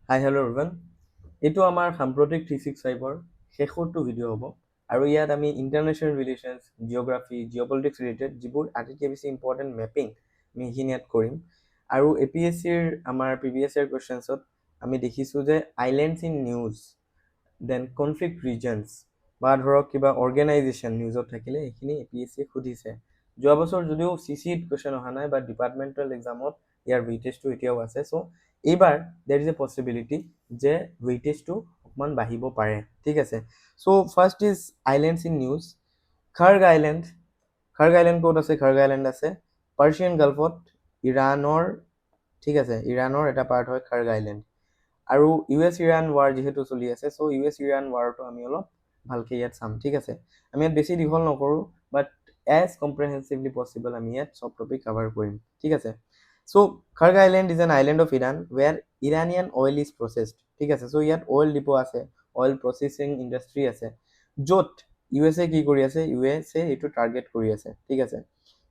Hi hello' everyone, এইটো আমাৰ সাম্প্ৰতিক 365ৰ শেষৰটো ভিডিঅ' হ'ব আৰু ইয়াত আমি ইণ্টাৰনেশ্যনেল ৰিলেশ্যনছ, জিঅ'গ্ৰাফী, জিঅ'পলিটিক্স ৰিলেটেড যিবোৰ আটাইতকৈ বেছি ইম্পৰ্টেণ্ট মেপিং আমি সেইখিনি ইয়াত কৰিম। আৰু APSCৰ আমাৰ প্ৰিভিয়াছ ইয়াৰ কুৱেশ্যনছত আমি দেখিছোঁ যে islands in news, then conflict regions বা ধৰক কিবা অৰ্গেনাইজেশ্যন নিউজত থাকিলে সেইখিনি APSCয়ে সুধিছে। যোৱা বছৰ যদিও CCত কুৱেশ্যন অহা নাই বা ডিপাৰ্টমেণ্টেল এক্সামত ইয়াৰ ৱেইটেজটো এতিয়াও আছে। চ' এইবাৰ দেৰ ইজ এ পচিবিলিটি যে ৱেইটেজটো অকণমান বাঢ়িব পাৰে, ঠিক আছে। So' first is islands in news. Kharg island ক'ত আছে? খাৰ্গ আইলেণ্ড আছে পাৰ্চিয়ান গাল্ফত, ইৰাণৰ, ঠিক আছে, ইৰাণৰ এটা পাৰ্ট হয় খাৰ্গ আইলেণ্ড। আৰু US ইৰাণ ৱাৰ যিহেতু চলি আছে, চ' US ইৰাণ ৱাৰটো আমি অলপ ভালকৈ ইয়াত চাম, ঠিক আছে। আমি ইয়াত বেছি দীঘল নকৰোঁ, বাট এজ কম্প্ৰেহেনচিভলি পচিবল আমি ইয়াত চব টপিক কভাৰ কৰিম, ঠিক আছে। So' Kharg island is an island of Iran where Iranian oil is processed, ঠিক আছে। চ' ইয়াত অইল ডিপো আছে, অইল প্ৰচেছিং ইণ্ডাষ্ট্ৰি আছে, য'ত USA কি কৰি আছে? USA এইটো টাৰ্গেট কৰি আছে, ঠিক আছে।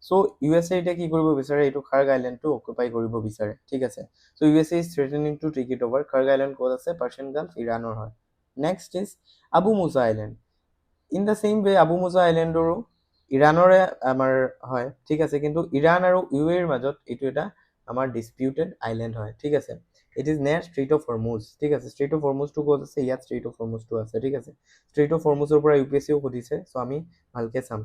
চ' USA এতিয়া কি কৰিব বিচাৰে? এইটো খাৰ্গ আইলেণ্ডটো অকুপাই কৰিব বিচাৰে, ঠিক আছে। So' USA is threatening to take it over. Kharg island ক'ত আছে? পাৰ্চিয়ান গাল্ফ, ইৰাণৰ হয়। Next is Abu Musa island. In the same way Abu Musa আইলেণ্ডৰো ইৰাণৰে আমাৰ হয়, ঠিক আছে, কিন্তু ইৰাণ আৰু UAEৰ মাজত এইটো এটা আমাৰ ডিছপিউটেড আইলেণ্ড হয়, ঠিক আছে। It is near strait of Hormuz, ঠিক আছে। ষ্ট্ৰেইট অফ হৰমুজটো ক'ত আছে? ইয়াত ষ্ট্ৰেইট অফ হৰমুজটো আছে, ঠিক আছে। ষ্ট্ৰেইট অফ হৰমুজৰ পৰা UPSCও সুধিছে, চ' আমি ভালকৈ চাম।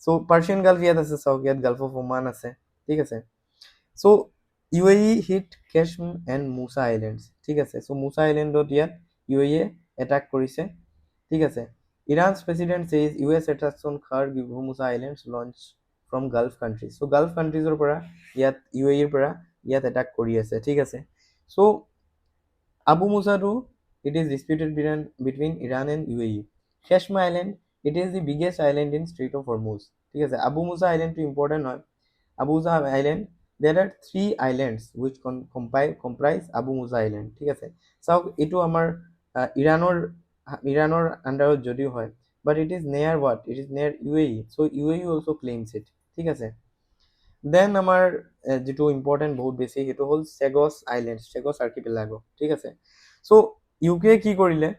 চ' পাৰ্চিয়ান গাল্ফ ইয়াত আছে, চাওক ইয়াত গাল্ফ অফ ওমান আছে, ঠিক আছে। চ' UAE হিট কেশম এণ্ড মুছা আইলেণ্ডছ, ঠিক আছে। চ' মুছা আইলেণ্ডত ইয়াত UAE এটাক কৰিছে, ঠিক আছে। Iran's president says US attacks on Kharg Musa islands launch from Gulf countries. So' Gulf কাণ্ট্ৰিজৰ পৰা ইয়াত UAEৰ পৰা ইয়াত এটাক কৰি আছে, ঠিক আছে। চ' আবু মুছাটো it is disputed between Iran and UAE. Keshma Island, it is the biggest island in Strait of Hormuz, ঠিক আছে। আবু মুছা আইলেণ্ডটো ইম্পৰ্টেণ্ট হয়। Abu Musa island, there are 3 islands which comprise Abu Musa island, ঠিক আছে। চাওক এইটো আমাৰ ইৰাণৰ আণ্ডাৰত যদিও হয়, but it is near what? It is near UAE, so UAE also claims it, ঠিক আছে। দেন আমাৰ যিটো ইম্পৰ্টেণ্ট বহুত বেছি সেইটো হ'ল চেগছ আইলেণ্ড, চেগছ আৰ্কিপেলাগো, ঠিক আছে। চ' UK কি কৰিলে?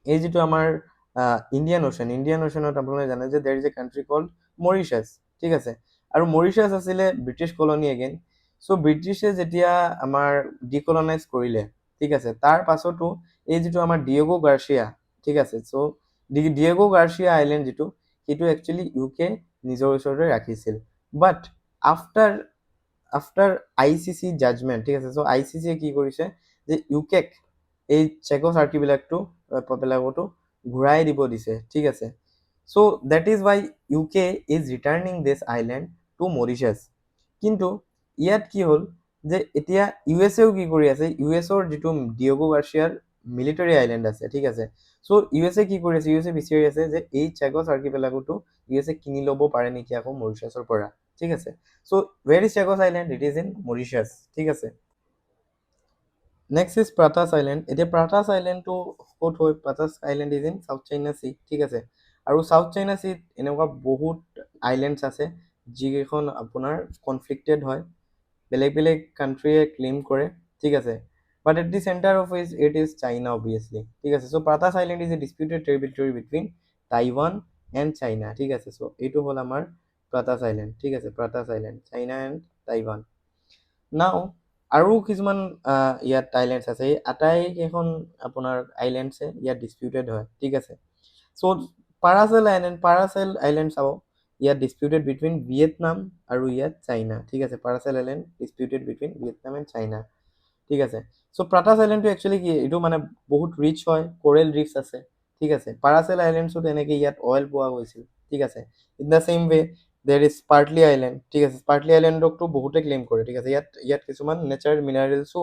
এই যিটো আমাৰ ইণ্ডিয়ান অ'চেনত আপোনালোকে জানে যে there is a country called Mauritius, ঠিক আছে। আৰু মৰিচাছ আছিলে ব্ৰিটিছ কলনি এগেইন। চ' ব্ৰিটিছে যেতিয়া আমাৰ ডিকলনাইজ কৰিলে, ঠিক আছে, তাৰ পাছতো এই যিটো আমাৰ ডিয়েগো গাৰ্চিয়া, ঠিক আছে। চ' ডিয়েগো গাৰ্চিয়া আইলেণ্ড যিটো, সেইটো একচুৱেলি UK নিজৰ ওচৰতে ৰাখিছিল। বাট আফটাৰ ICC জাজমেণ্ট, ঠিক আছে। চ' ICCয়ে কি কৰিছে যে UKক এই চেগছ আৰ্কিপেলাগোটো ঘূৰাই দিব দিছে, ঠিক আছে। So' that is why UK is returning this island to Mauritius. কিন্তু ইয়াত কি হ'ল যে এতিয়া USAও কি কৰি আছে? USৰ যিটো ডিয়েগো গাৰ্চিয়াৰ মিলিটাৰী আইলেণ্ড আছে, ঠিক আছে। চ' USA কি কৰি আছে? USA বিচাৰি আছে যে এই চেগছ আৰ্কিপেলাগোটো USA কিনি ল'ব পাৰে নেকি আকৌ মৰিচাছৰ পৰা, ঠিক আছে। So' where is Chagos island? It is in Mauritius, ঠিক আছে। Next is Pratas island. এতিয়া প্ৰাটাছ আইলেণ্ডটো ক'ত হয়? Pratas island is in South China Sea, ঠিক আছে। আৰু চাউথ চাইনা চিত এনেকুৱা বহুত আইলেণ্ডছ আছে যিকেইখন আপোনাৰ কনফ্লিক্টেড হয়, বেলেগ বেলেগ কাণ্ট্ৰিয়ে ক্লেইম কৰে, ঠিক আছে। But at the centre of it is China obviously, ঠিক আছে। So' Pratas island is a disputed territory between Taiwan and China, ঠিক আছে। চ' এইটো হ'ল আমাৰ প্ৰাটাছ আইলেণ্ড, ঠিক আছে। প্ৰাটাছ আইলেণ্ড, চাইনা এণ্ড টাইৱান। নাও আৰু কিছুমান ইয়াত আইলেণ্ডছ আছে, এই আটাইকেইখন আপোনাৰ আইলেণ্ডছে ইয়াত ডিছপিউটেড হয়, ঠিক আছে। চ' পাৰাচেল আইলেণ্ড চাব, ইয়াত ডিছপিউটেড বিটুইন ভিয়েটনাম আৰু ইয়াত চাইনা, ঠিক আছে। Paracel island disputed between Vietnam and China, ঠিক আছে। চ' প্ৰাটাছ আইলেণ্ডটো একচুৱেলি কি? এইটো মানে বহুত ৰিচ হয়, কোৰেল ৰিফছ আছে, ঠিক আছে। পাৰাচেল আইলেণ্ডছত এনেকৈ ইয়াত অইল পোৱা গৈছিল, ঠিক আছে। ইন দ্য চেম ৱে দেৰ ইজ স্পাৰ্টলি আইলেণ্ড, ঠিক আছে। স্পাৰ্টলি আইলেণ্ডকতো বহুতে ক্লেইম কৰে, ঠিক আছে। ইয়াত কিছুমান নেচাৰেল মিনাৰেলছো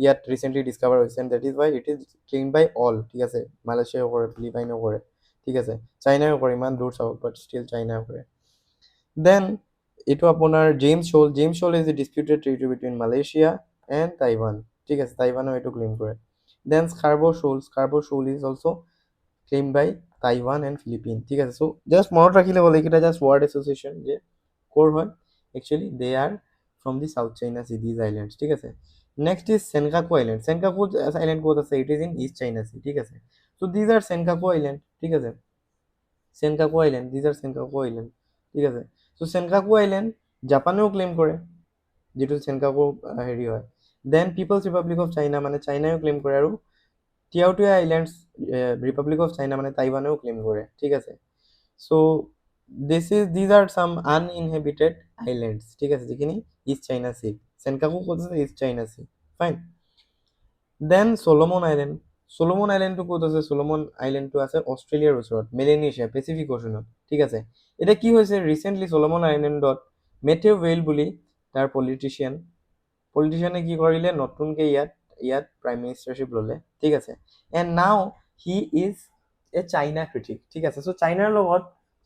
ইয়াত ৰিচেণ্টলি ডিছকাভাৰ হৈছে, and that is why it is claim by all, ঠিক আছে। মালয়েছিয়াও কৰে, ফিলিপাইনেও কৰে, ঠিক আছে। চাইনাও কৰে, ইমান দূৰ চাব, বাট ষ্টিল চাইনাও কৰে। দেন এইটো আপোনাৰ James Shoal is a disputed territory between Malaysia and Taiwan, ঠিক আছে। টাইৱানেও এইটো ক্লেইম কৰে। Then Scarborough Shoal is also' claim by Taiwan and Philippine, ঠিক আছে। চ' জাষ্ট মনত ৰাখিলে হ'ল, এইকেইটা জাষ্ট ৱৰ্ড এছ'চিয়েশ্যন যে ক'ৰ হয়, actually they are from the South China Sea, these islands, ঠিক আছে। Next is Senkaku island. Senkaku island ক'ত আছে? It is in East China Sea, ঠিক আছে। So these are Senkaku island, ঠিক আছে। Senkaku island, these are Senkaku island, ঠিক আছে। সো সেনকাকু আইল্যান্ড জাপানেও ক্লেইম কৰে, যিটো সেনকাকু হেৰি হয়। Then People's Republic of China, মানে চাইনাও ক্লেইম কৰে, আৰু Tiaoyutai islands Republic of China, মানে টাইৱানেও ক্লেইম কৰে, ঠিক আছে। চ' দিজ আৰ চাম আনইনহেবিটেড আইল্যান্ডছ, ঠিক আছে, যিখিনি ইষ্ট চাইনা চি। সেনকাকু ক'ত আছে? East China Sea, fine. Then Solomon island. Solomon আইল্যান্ডটো ক'ত আছে? চলমন আইল্যান্ডটো আছে অষ্ট্ৰেলিয়াৰ ওচৰত, মেলেনেছিয়া, পেচিফিক অ'চনত, ঠিক আছে। এতিয়া কি হৈছে, ৰিচেণ্টলি চলমন আইল্যাণ্ডত মেথিউ ৱেইল বুলি তাৰ পলিটিচিয়ানে কি কৰিলে, নতুনকৈ ইয়াত প্ৰাইম মিনিষ্টাৰশ্বিপ ল'লে, ঠিক আছে। এণ্ড নাও he is a China critic, ঠিক আছে। চ' চাইনাৰ লগত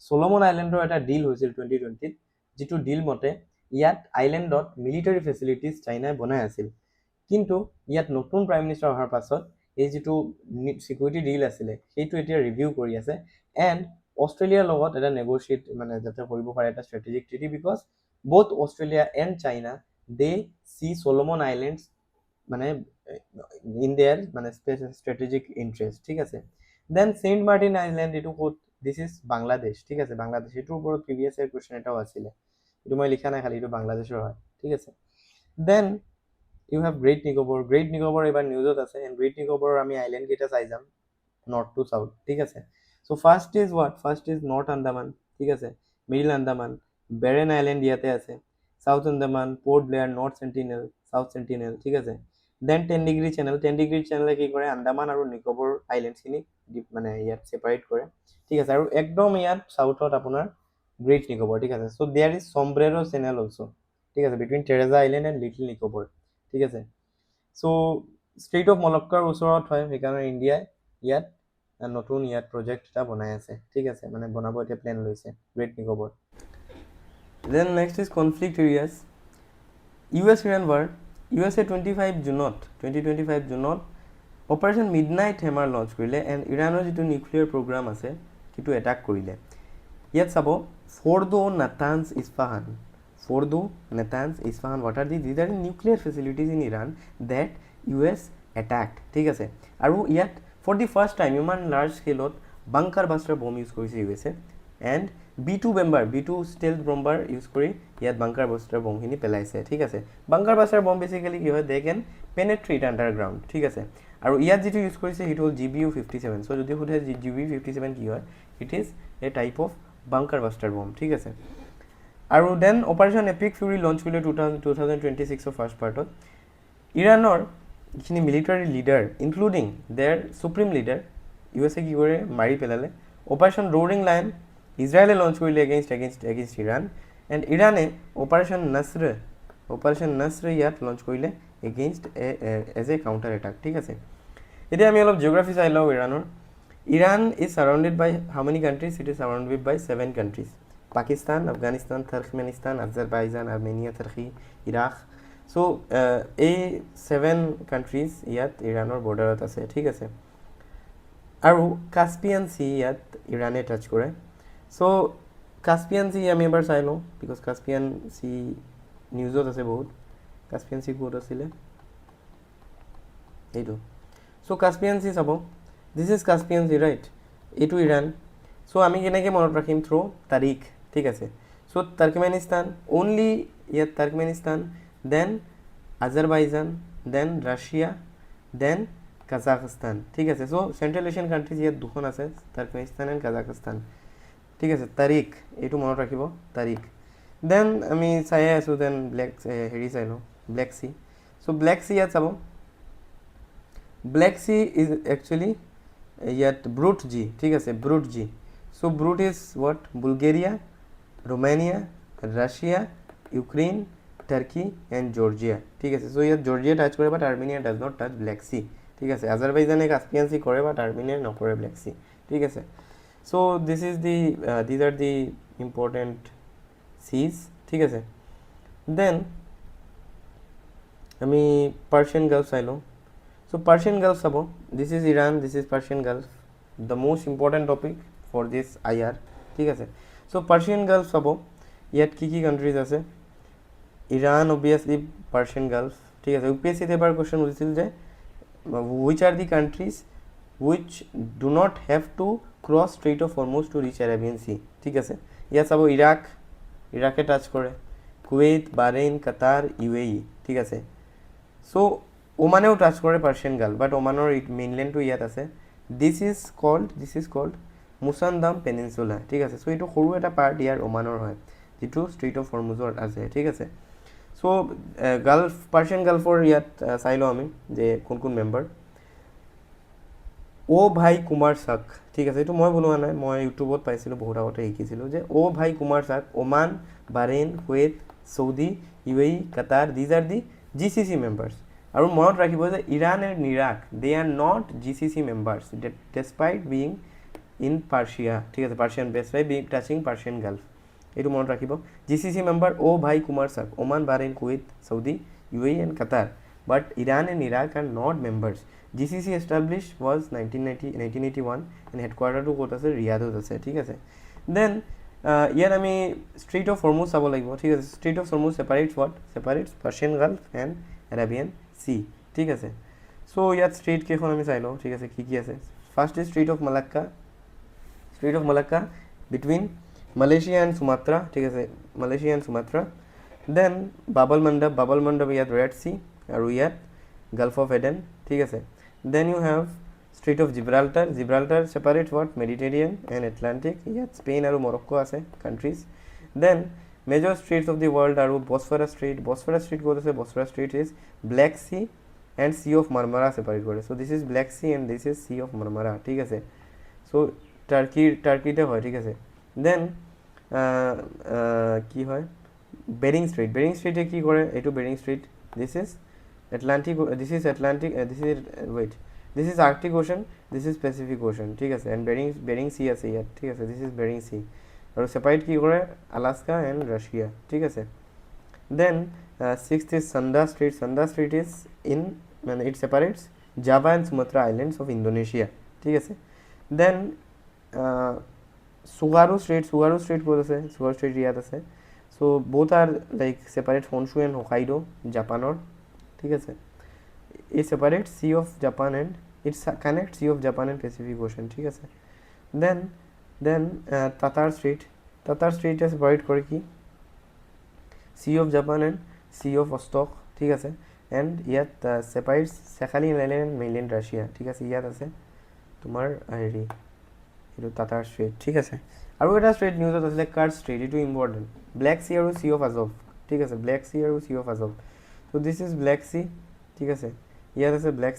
চলমন আইল্যাণ্ডৰ এটা ডিল হৈছিল 2020ত, যিটো ডিল মতে ইয়াত আইল্যাণ্ডত মিলিটাৰী ফেচিলিটিজ চাইনাই বনাই আছিল। কিন্তু ইয়াত নতুন প্ৰাইম মিনিষ্টাৰ অহাৰ পাছত এই যিটো ছিকিউৰিটি ডিল আছিলে সেইটো এতিয়া ৰিভিউ কৰি আছে, এণ্ড অষ্ট্ৰেলিয়াৰ লগত এটা নেগচিয়েট, মানে যাতে কৰিব পাৰে এটা strategic treaty, because both Australia and China, they see Solomon Islands মানে in their মানে strategic interest, ঠিক আছে। দেন সেন্ট মাৰ্টিন আইল্যান্ড, এইটো ক'ত? দিছ ইজ বাংলাদেশ, ঠিক আছে, বাংলাদেশ। এইটোৰ ওপৰত প্ৰিভিয়াছ ইয়াৰ কুৱেশ্যন এটাও আছিলে, এইটো মই লিখা নাই খালি, এইটো বাংলাদেশৰ হয়, ঠিক আছে। Then you have great Nicobar. Great Nicobar এইবাৰ নিউজত আছে, এণ্ড গ্ৰেট নিকোবৰৰ আমি আইল্যান্ড কেইটা চাই যাম, নৰ্থ টু চাউথ, ঠিক আছে। So' first is what? First is North Andaman, ঠিক আছে, মিডিল আন্দামান, বেৰেন আইল্যান্ড ইয়াতে আছে, South Andaman, Port Blair, North Sentinel, South Sentinel, ঠিক আছে। Then 10 degree channel. 10 ডিগ্ৰী চেনেলে কি কৰে? আন্দামান আৰু নিকোবৰ আইল্যাণ্ডছখিনিক মানে ইয়াত ছেপাৰেট কৰে, ঠিক আছে। আৰু একদম ইয়াত চাউথত আপোনাৰ গ্ৰেট নিকোবৰ, ঠিক আছে। চ' দেয়াৰ ইজ চম্ব্ৰেৰো চেনেল অলছ', ঠিক আছে, between Teresa island and little Nicobar, ঠিক আছে। চ' ষ্ট্ৰেইট অফ মলক্কাৰ ওচৰত হয়, সেইকাৰণে ইণ্ডিয়াই ইয়াত নতুন ইয়াত প্ৰজেক্ট এটা বনাই আছে, ঠিক আছে, মানে বনাব এতিয়া প্লেন লৈছে great Nicobar. Then next is conflict areas. US Iran war. USA 2025 জুনত অপাৰেশ্যন মিডনাইট হেমাৰ লঞ্চ কৰিলে, এণ্ড ইৰাণৰ যিটো নিউক্লিয়াৰ প্ৰগ্ৰাম আছে সেইটো এটাক কৰিলে। ইয়াত চাব, Fordow, Natanz, Isfahan. Fordow, Natanz, Isfahan, what are these are nuclear facilities in Iran that US attacked, ঠিক আছে। আৰু ইয়াত ফৰ দি ফাৰ্ষ্ট টাইম ইমান লাৰ্জ স্কেলত বাংকাৰ বাষ্টাৰ বম ইউজ কৰিছে USA, and B2 stealth bomber use কৰি ইয়াত bunker buster বমখিনি পেলাইছে, ঠিক আছে। বাংকাৰ বাষ্টাৰ বম বেচিকেলি কি হয়? দে কেন পেনেট্ৰেট আণ্ডাৰগ্ৰাউণ্ড, ঠিক আছে। আৰু ইয়াত যিটো ইউজ কৰিছে সেইটো হ'ল GBU-57। চ' যদি সোধে GBU-57 কি হয়, it is a type of bunker buster bomb, ঠিক আছে। আৰু then Operation Epic Fury launch কৰিলে 2026 ফাৰ্ষ্ট পাৰ্টত। ইৰাণৰ যিখিনি military leader including their supreme leader USA কি কৰে? মাৰি পেলালে। অপাৰেশ্যন ৰ'ৰিং লায়ন ইজৰাইলে লঞ্চ কৰিলে এগেইনষ্ট ইৰাণ, এণ্ড ইৰাণে অপাৰেশ্যন নাছৰ ইয়াত লঞ্চ কৰিলে against as a counter attack, ঠিক আছে। এতিয়া আমি অলপ জিঅ'গ্ৰাফি চাই লওঁ ইৰাণৰ। Iran is surrounded by how many countries? It is surrounded by 7 countries, Pakistan, Afghanistan, Turkmenistan, Azerbaijan, Armenia, Turkey, Iraq. So' এই 7 কাণ্ট্ৰিজ ইয়াত ইৰাণৰ বৰ্ডাৰত আছে, ঠিক আছে। আৰু কাস্পিয়ান চি ইয়াত ইৰাণে টাচ কৰে। চ' কাস্পিয়ান চি আমি এবাৰ চাই লওঁ, বিকজ কাস্পিয়ান চি নিউজত আছে বহুত। কাস্পিয়ান চি ক'ত আছিলে? এইটো। চ' কাস্পিয়ান চি চাব, this is Caspian C, right? এইটো ইৰাণ। চ' আমি কেনেকৈ মনত ৰাখিম? থ্ৰু তাৰিখ, ঠিক আছে। চ' টাৰ্কমেনিস্তান, অনলি ইয়াত Turkmenistan, then Azerbaijan, then Russia, then Kazakhstan, ঠিক আছে। চ' চেণ্ট্ৰেল এছিয়ান কাণ্ট্ৰিজ ইয়াত দুখন আছে, টাৰ্কমেনিস্তান এণ্ড কাজাখস্তান, ঠিক আছে। তাৰিখ এইটো মনত ৰাখিব, তাৰিখ। দেন আমি চাই আছোঁ, দেন হেৰি চাই লওঁ, Black Sea. So' Black Sea ইয়াত চাব, ব্লেক চি ইজ একচুৱেলি ইয়াত ব্ৰুট জি, ঠিক আছে, brut G. So' brut is what? Bulgaria, Romania, Russia, Ukraine, Turkey and Georgia, ঠিক আছে। চ' ইয়াত জৰ্জিয়া টাচ কৰে, but Armenia does not touch Black Sea, ঠিক আছে। আজাৰবাইজানে কাস্পিয়ান চি কৰে, বাট আৰ্মেনিয়াই নকৰে ব্লেক চি, ঠিক আছে। So' these are the important চিজ, ঠিক আছে। দেন আমি পাৰ্চিয়ান গাল্ফ চাই লওঁ। চ' Persian gulf sub, this is Iran, this is Persian gulf, the most important topic for this IR, ঠিক আছে। চ' পাৰ্চিয়ান গাল্ফ চাব, ইয়াত কি কাণ্ট্ৰিজ আছে? ইৰাণ অবভিয়াছলি পাৰ্চিয়ান গাল্ফ, ঠিক আছে, ইউপিএসসিতে এবাৰ কোৱেশ্যন সুধিছিল যে which are the countries which do not have to cross Strait of Hormuz to reach Arabian Sea. ঠিক আছে, ইয়াত চাব ইৰাকে টাচ কৰে, কুৱেইট, বাহৰেইন, কাটাৰ, UAE। ঠিক আছে, চ' ওমানেও টাচ কৰে পাৰ্চিয়ান গাল্ফ, বাট ওমানৰ মেইনলেণ্ডটো ইয়াত আছে। This is called Musandam Peninsula. ঠিক আছে, চ' এইটো সৰু এটা পাৰ্ট ইয়াৰ ওমানৰ হয়, যিটো ষ্ট্ৰেইট অফ হৰমুজত আছে। ঠিক আছে, চ' পাৰ্চিয়ান গাল্ফৰ ইয়াত চাই লওঁ আমি যে কোন কোন মেম্বাৰ। ভাই কুমাৰ চাক। ঠিক আছে, এইটো মই বনোৱা নাই, মই ইউটিউবত পাইছিলোঁ, বহুত আগতে শিকিছিলোঁ যে ভাই কুমাৰ চাক, Oman, Bahrain, Kuwait, Saudi, UAE, Qatar, these are the GCC members. আৰু মনত ৰাখিব যে Iran and Iraq they are not GCC members despite being in Persia. ঠিক আছে, Persian despite being touching Persian Gulf, এইটো মনত ৰাখিব। GCC মেম্বাৰ ভাই কুমাৰ চাক, Oman, Bahrain, Kuwait, Saudi, UAE and Qatar, but Iran and Iraq are not members. GCC established was 1981 and হেডকোৱাৰ্টাৰটো ক'ত আছে? ৰিয়াদত আছে। ঠিক আছে, দেন ইয়াত আমি ষ্ট্ৰেইট অফ হৰমুজ চাব লাগিব। ঠিক আছে, Strait of Hormuz separates Persian Gulf and Arabian Sea. ঠিক আছে, চ' ইয়াত ষ্ট্ৰেইট কেইখন আমি চাই লওঁ। ঠিক আছে, কি কি আছে? First is strait of Malacca between Malaysia and Sumatra. ঠিক আছে, Malaysia and Sumatra. Then Bab el Mandeb ইয়াত ৰেড চি, আৰু ইয়াত গাল্ফ অফ এডেন। ঠিক আছে, then you have Strait of Gibraltar separate Mediterranean and Atlantic, ইয়াত স্পেইন আৰু Morocco আছে countries. Then major straits of the world আৰু বছফৰাছ ষ্ট্ৰেইট ক'ত আছে? Bosphorus Strait is Black Sea and Sea of Marmara separate কৰে। So' this is Black Sea and this is Sea of Marmara. ঠিক আছে, চ' টাৰ্কিতে হয়। ঠিক আছে, দেন কি হয়? বেৰিং ষ্ট্ৰেইটে কি কৰে? এইটো Bering Strait, this is Arctic Ocean, this is Pacific Ocean. ঠিক আছে, এণ্ড বেৰিং চি আছে ইয়াত। ঠিক আছে, দিছ ইজ বেৰিং চি, আৰু ছেপাৰেট কি কৰে? Alaska and Russia. ঠিক আছে, then sixth is Sunda Strait is মানে it separates Java and Sumatra islands of Indonesia. ঠিক আছে, দেন চুগাৰু ষ্ট্ৰেইট ক'ত আছে? চুগাৰু ষ্ট্ৰেইট ইয়াত আছে। চ' both are like separate Honshu and Hokkaido, জাপানৰ। ঠিক আছে, it separates Sea of Japan and it connects Sea of Japan and Pacific Ocean. ঠিক আছে, then Tatar Strait separate কৰে কি? Sea of Japan and Sea of Vostok. ঠিক আছে, and ইয়াত separates Sakhalin Island and mainland Russia. ঠিক আছে, ইয়াত আছে তোমাৰ হেৰি এইটো টাটাৰ ষ্ট্ৰেইট। ঠিক আছে, আৰু এটা ষ্ট্ৰেইট নিউজত আছিলে কাৰ্ড ষ্ট্ৰেইট, এইটো ইম্পৰ্টেণ্ট, ব্লেক চি আৰু চি অফ আজভ। ঠিক আছে, ব্লেক চি আৰু C off Azov. So' this is Black Sea. ঠিক আছে, ইয়াত আছে black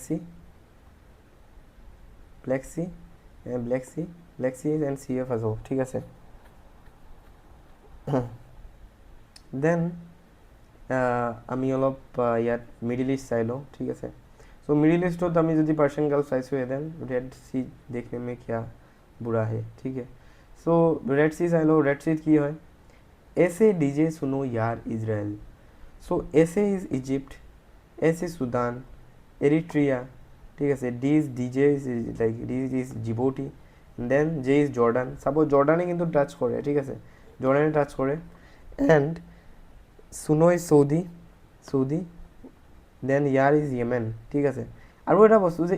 Sea and Sea of Azov. ঠিক আছে, দেন আমি অলপ ইয়াত মিডিল ইষ্ট চাই লওঁ। ঠিক আছে, চ' মিডিল ইষ্টত আমি যদি পাৰ্চিয়ান গাল্ফ চাইছোঁ, দেন ৰেড চি দেখনে মে কিয়া বুৰা হে। ঠিক আছে, চ' ৰেড চি চাই লওঁ। ৰেড চিত কি হয়? এছে ডিজে সুনো ইয়াৰ Israel. So' ESE is Egypt, S is Sudan, Eritrea. ঠিক আছে, D is Djibouti, then J is Jordan. চাব জৰ্ডানে কিন্তু টাচ কৰে। ঠিক আছে, জৰ্ডানে টাচ কৰে, এণ্ড সুনো ইজ চৌদি, দেন ইয়াৰ ইজ য়েমেন। ঠিক আছে, আৰু এটা বস্তু যে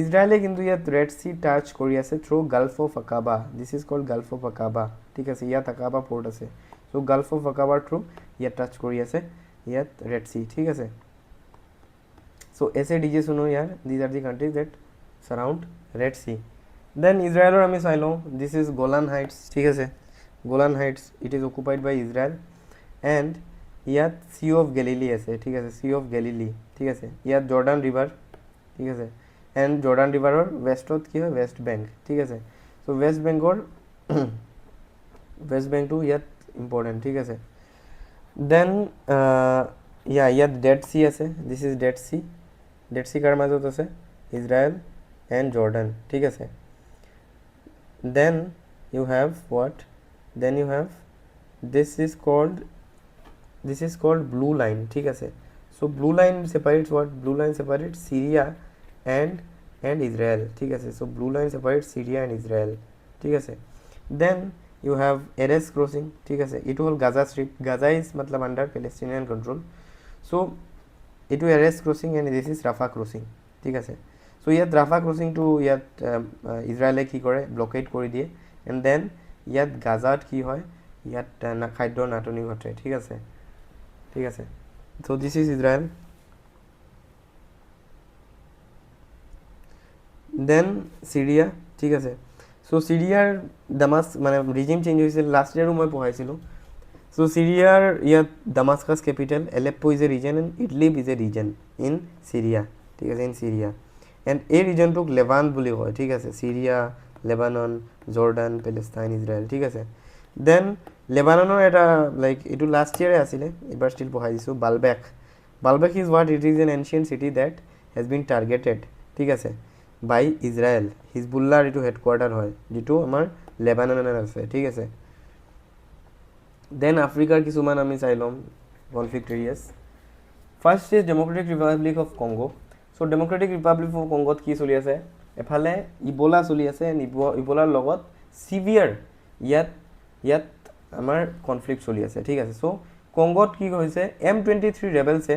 ইজৰাইলে কিন্তু ইয়াত ৰেড চি টাচ কৰি আছে through gulf of Aqaba. This is called gulf of Aqaba. ঠিক আছে, ইয়াত আকাবা পৰ্ট আছে, চ' গাল্ফ অফ আকাবাৰ থ্ৰু ইয়াত টাচ কৰি আছে ইয়াত ৰেড চি। ঠিক আছে, চ' এছে ডিজে সুনো ইয়াৰ, these are the countries that surround Red Sea. Then ইজৰাইলৰ আমি চাই লওঁ, দিছ ইজ গোলান হাইটছ। ঠিক আছে, Golan heights it is occupied by Israel, and ইয়াত চি অফ গেলিলি আছে। ঠিক আছে, চি অফ গেলিলি। ঠিক আছে, ইয়াত জৰ্ডান ৰিভাৰ। ঠিক আছে, এণ্ড জৰ্ডান ৰিভাৰৰ ৱেষ্টত কি হয়? West bank. ঠিক আছে, চ' ৱেষ্ট বেংকটো ইয়াত ইম্পৰ্টেণ্ট। ঠিক আছে, দেন ইয়াত ডেড চি আছে, দিছ ইজ ডেড চি কাৰ মাজত আছে? Israel and Jordan. ঠিক আছে, then you have this is called Blue Line. ঠিক আছে, so' Blue Line separates Syria and Israel. ঠিক আছে, so' Blue Line separates Syria and Israel. ঠিক আছে, then you have Erez crossing. ঠিক আছে, এইটো হ'ল গাজা ষ্ট্ৰীট। গাজা ইজ মতলব আণ্ডাৰ পেলেষ্টিনিয়ান কণ্ট্ৰল। চ' এইটো Erez crossing and this is Rafah crossing, ঠিক আছে। চ' ইয়াত ৰাফা ক্ৰছিংটো ইয়াত ইজৰাইলে কি কৰে, ব্লকেট কৰি দিয়ে। এণ্ড দেন ইয়াত গাজাত কি হয়, ইয়াত খাদ্যৰ নাটনি ঘটে, ঠিক আছে, ঠিক আছে। So' this is Israel. Then চিৰিয়া, ঠিক আছে। চ' চিৰিয়াৰ দামাছ মানে ৰিজিম চেঞ্জ হৈছিল, লাষ্ট ইয়াৰো মই পঢ়াইছিলোঁ। চ' চিৰিয়াৰ ইয়াত Damascus capital, Aleppo is a region and Idlib is a region in Syria, ঠিক আছে, ইন চিৰিয়া। এণ্ড এই ৰিজনটোক লেভাণ্ট বুলি কয়, ঠিক আছে, চিৰিয়া, লেবানন, জৰ্ডান, পেলেষ্টাইন, ইজৰাইল, ঠিক আছে। দেন লেবাননৰ এটা লাইক এইটো লাষ্ট ইয়েৰে আছিলে, এইবাৰ ষ্টিল পঢ়াই দিছোঁ, বালবেক। বালবেক is what, it is N ancient city that has been targeted, ঠিক আছে, বাই ইজৰাইল। হিজবুল্লাৰ এইটো হেডকোৱাৰ্টাৰ হয়, যিটো আমাৰ লেবাননত আছে, ঠিক আছে। দেন আফ্ৰিকাৰ কিছুমান আমি চাই ল'ম conflict areas. First is Democratic Republic of Congo. So' Democratic Republic of কংগোত কি চলি আছে, এফালে ইবোলা চলি আছে, ইবোলাৰ লগত চিভিয়াৰ ইয়াত ইয়াত আমাৰ কনফ্লিক্ট চলি আছে, ঠিক আছে। চ' কংগোত কি হৈছে, M23 ৰেবেলছে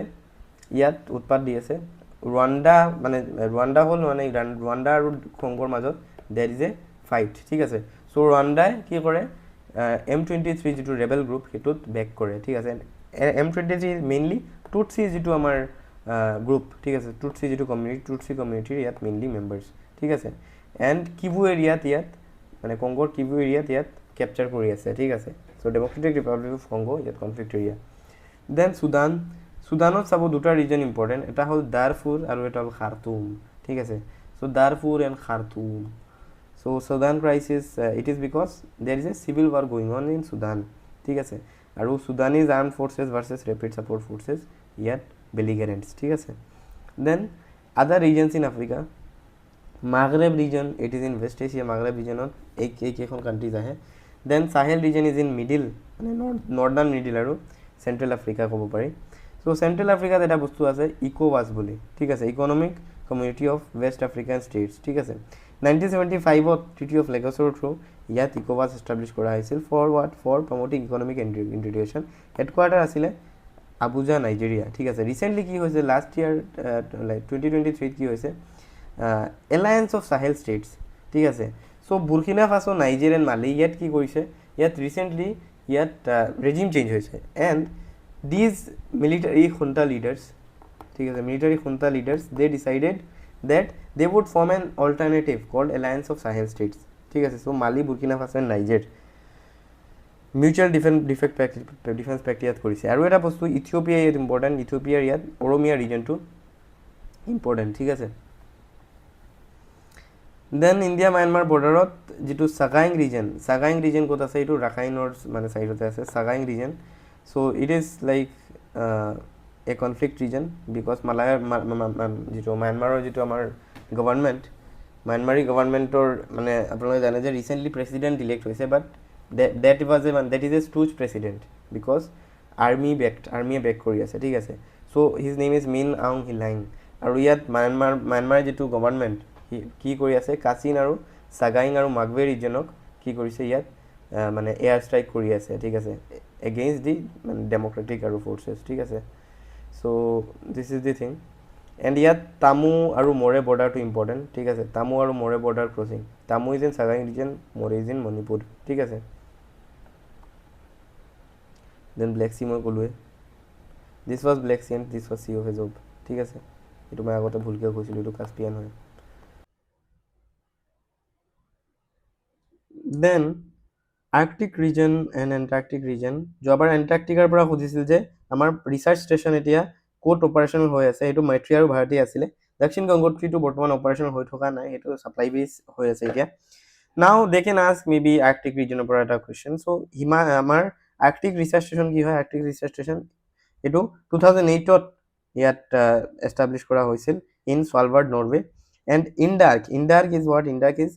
ইয়াত উৎপাত দি আছে। ৰুৱাণ্ডা মানে ৰুৱাণ্ডা হ'ল মানে ৰুৱাণ্ডা আৰু কংগোৰ মাজত দেৰ ইজ এ ফাইট, ঠিক আছে। চ' ৰুৱাণ্ডাই কি কৰে, M23 যিটো ৰেবেল গ্ৰুপ সেইটোত বেক কৰে, ঠিক আছে। M23 মেইনলি টুটছি যিটো আমাৰ গ্ৰুপ, ঠিক আছে, টুটছি যিটো কমিউনিটি, টুটছি কমিউনিটিৰ ইয়াত মেইনলি মেম্বাৰ্ছ, ঠিক আছে। এণ্ড কিভু এৰিয়াত ইয়াত মানে কংগোৰ কিভু এৰিয়াত ইয়াত কেপচাৰ কৰি আছে, ঠিক আছে। চ' ডেম'ক্ৰেটিক ৰিপাব্লিক অফ কংগো ইয়াত কনফ্লিক্ট এৰিয়া। দেন চুদান, চুদানত চাব দুটা ৰিজন ইম্পৰ্টেণ্ট, এটা হ'ল দাৰফুৰ আৰু এটা হ'ল খাৰ্টুম, ঠিক আছে। So' Darfur and Khartoum. So' Sudan crisis it is because there is a civil war going on in Sudan, ঠিক আছে। আৰু Sudanese arm forces versus Rapid Support Forces ইয়াত বেলিগেৰেণ্টছ, ঠিক আছে। Then other regions in Africa, Maghreb region, it is in West Asia, Maghreb ৰিজনত এইকেইখন countries আহে। Then Sahel region is in middle, মানে নৰ্দাৰ্ণ মিডিল আৰু চেণ্ট্ৰেল আফ্ৰিকা ক'ব পাৰি। চ' চেণ্ট্ৰেল আফ্ৰিকাত এটা বস্তু আছে ইকোৱাছ বুলি, ঠিক আছে, economic community of west African states, ঠিক আছে। 1975ত ট্ৰিটি অফ লেগছৰ থ্ৰু ইয়াত ইকোৱাছ এষ্টাব্লিছ কৰা হৈছিল for what, for promoting economic integration. Headquarter আছিলে আবুজা, নাইজেৰিয়া, ঠিক আছে। ৰিচেণ্টলি কি হৈছে, লাষ্ট ইয়াৰ 2023 কি হৈছে, এলায়েন্স অফ চাহেল ষ্টেটছ, ঠিক আছে। So' Burkina Faso, Nigeria and Mali ইয়াত কি কৰিছে, ইয়াত ৰিচেণ্টলি ইয়াত ৰেজিম চেঞ্জ হৈছে। And these military junta leaders, ঠিক আছে, military junta leaders they decided that they would form an alternative called Alliance of Sahel States, ঠিক আছে। So' Mali, Burkina Faso and Niger mutual defence pact ইয়াত কৰিছে। আৰু এটা বস্তু ইথিঅ'পিয়া ইয়াত ইম্পৰ্টেণ্ট, ইথিঅ'পিয়াৰ ইয়াত অৰমিয়া ৰিজনটো ইম্পৰ্টেণ্ট, ঠিক আছে। দেন ইণ্ডিয়া মায়ানমাৰ বৰ্ডাৰত যিটো চাগাইং ৰিজন ক'ত আছে, এইটো ৰাখাইনৰ মানে চাইডতে আছে Sagaing region. So' it is like a conflict region because যিটো মায়ানমাৰৰ যিটো আমাৰ গভৰ্ণমেণ্ট, মায়ানমাৰী গভৰ্ণমেণ্টৰ মানে আপোনালোকে জানে যে ৰিচেণ্টলি প্ৰেচিডেণ্ট ইলেক্ট হৈছে, but that is a stooge president because আৰ্মিয়ে বেক কৰি আছে, ঠিক আছে। So' his name is Min Aung Hlaing. আৰু ইয়াত মায়ানমাৰৰ যিটো গভৰ্ণমেণ্ট কি কৰি আছে, কাচিন আৰু চাগাইং আৰু মাগৱে ৰিজনক কি কৰিছে, ইয়াত মানে এয়াৰ ষ্ট্ৰাইক কৰি আছে, ঠিক আছে, এগেইনষ্ট দি মানে ডেম'ক্ৰেটিক আৰু ফ'ৰ্চেছ, ঠিক আছে। So' this is the thing. And ইয়াত তামু আৰু মৰে বৰ্ডাৰটো ইম্পৰ্টেণ্ট, ঠিক আছে, তামু আৰু Moreh border crossing. Tamu is in Sagaing region, Moreh is in Manipur, ঠিক আছে। দেন ব্লেক চি মই ক'লোৱে, this was Black Sea and this was Sea of Azov, ঠিক আছে। এইটো মই আগতে ভুলকৈ কৈছিলোঁ, এইটো কাস্পিয়ান হয়। Then Arctic region and Antarctic region. যোৱাবাৰ এণ্টাৰ্কটিকাৰ পৰা সুধিছিল যে আমাৰ ৰিচাৰ্চ ষ্টেচন এতিয়া ক'ত অপাৰেশ্যনেল হৈ আছে, সেইটো মৈত্ৰী আৰু ভাৰতী আছিলে। দক্ষিণ গংগোত্ৰীটো বৰ্তমান অপাৰেশ্যনেল হৈ থকা নাই, সেইটো ছাপ্লাই বেছ হৈ আছে এতিয়া। নাও দে কেন আস্ক মে বি আৰ্কটিক ৰিজনৰ পৰা এটা কুৱেশ্যন। চ' আমাৰ আৰ্কটিক ৰিচাৰ্চ ষ্টেচন কি হয়, আৰ্কটিক ৰিচাৰ্চ ষ্টেচন এইটো 2008ত ইয়াত এষ্টাব্লিছ কৰা হৈছিল in Svalbard, Norway. And IndArc is what, IndArc is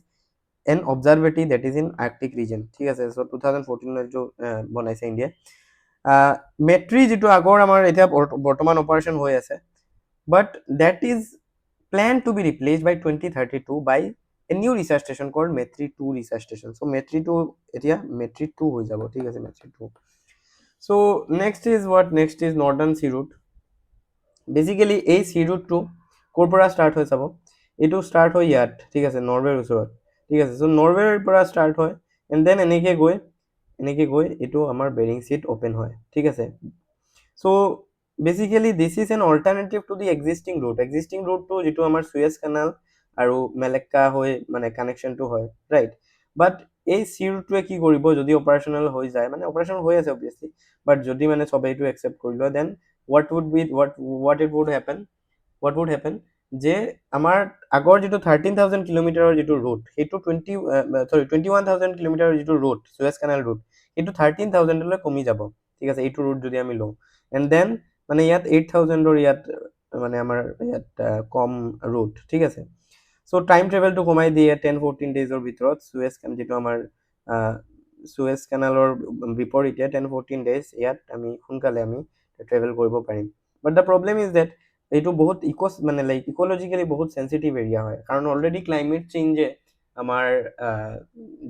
an observatory that is in Arctic region, ঠিক আছে। চ' 2014 এইটো বনাইছে ইণ্ডিয়াই। মেট্ৰি যিটো আগৰ আমাৰ এতিয়া বৰ্তমান অপাৰেশ্যন হৈ আছে, but that is plan to be replace by 2032 by a new research station called Maitri 2 research station. So' Maitri 2 এতিয়া মেট্ৰি 2 হৈ যাব, ঠিক আছে, Maitri 2। So' next is Northern Sea Route. Basically এই সি ৰুটটো ক'ৰ পৰা ষ্টাৰ্ট হৈ চাব, এইটো ষ্টাৰ্ট হয় ইয়াত, ঠিক আছে, নৰৱেৰ ওচৰত, ঠিক আছে। চ' নৰৱেৰ পৰা ষ্টাৰ্ট হয় এণ্ড দেন এনেকৈ গৈ এইটো আমাৰ বেৰিং চিত অ'পেন হয়, ঠিক আছে। So' basically this is an alternative to the existing ৰুটটো যিটো আমাৰ সুৱেজ কানাল আৰু মেলেক্কা হৈ মানে কানেকশ্যনটো হয়, ৰাইট। বাট এই চি ৰুটটোৱে কি কৰিব যদি অপাৰেশ্যনেল হৈ যায়, মানে অপাৰেশ্যন হৈ আছে অবভিয়াছলি, বাট যদি মানে চবেই এইটো একচেপ্ট কৰি লয়, then what it would happen যে আমাৰ আগৰ যিটো 13,000 কিলোমিটাৰৰ যিটো ৰুট, সেইটো 21,000 কিলোমিটাৰৰ যিটো ৰুট সুৱেজ কানাল ৰুট, সেইটো 13,000লৈ কমি যাব, ঠিক আছে, এইটো ৰুট যদি আমি লওঁ। এণ্ড দেন মানে ইয়াত 8,000ৰ ইয়াত মানে আমাৰ ইয়াত কম ৰুট, ঠিক আছে। চ' টাইম ট্ৰেভেলটো কমাই দিয়ে 10-14 ডেইজৰ ভিতৰত, যিটো আমাৰ সুৱেজ কানালৰ বিপৰীতে 10-14 ডেইজ ইয়াত আমি সোনকালে আমি ট্ৰেভেল কৰিব পাৰিম। বাট দ্য প্ৰব্লেম ইজ ডেট এইটো বহুত মানে লাইক ইক'লজিকেলি বহুত চেঞ্চিটিভ এৰিয়া হয়, কাৰণ অলৰেডি ক্লাইমেট চেঞ্জে আমাৰ